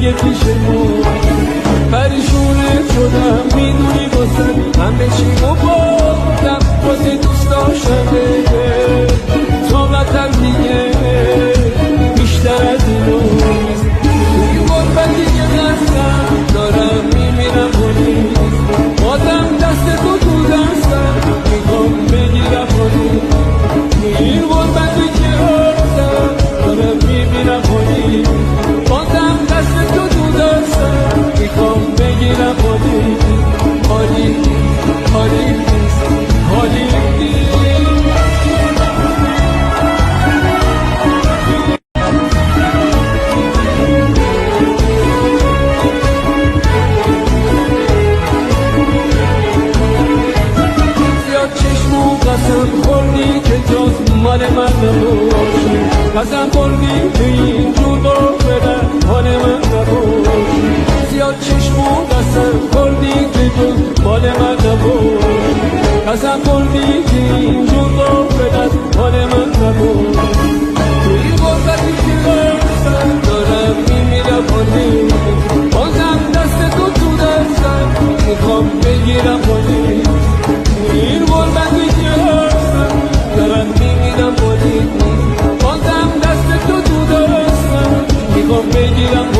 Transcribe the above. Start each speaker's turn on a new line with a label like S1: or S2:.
S1: دیگه پیشمون پریشونه شدم میدونی واسه همه چی رو بردم واسه دوست داشتم طاقتم دیگه بیشتر از این روز توی غربتی که دستم دارم میمیرم کنی بازم دست تو دستم میخوام بگیرم کنی این غربتی که هستم دارم میمیرم کنی بازم دست تو دستم میخوام بگیرم کنی حالی حالی حالی قسم خوردی که جز مال من نباشی قسم خوردی که این جور باقیدن حال من نباشی زیاد چشم و قسم خوردی که جز مال من نباشی قسم خوردی که این جور باقیدن حال من نباشی توی غربتی که هستم دارم میمیرم کنی بازم دست تو دستم میخوام بگیرم کنی این غربتی که هستم دارم میمیرم کنی بازم دست تو دستم میخوام بگیرم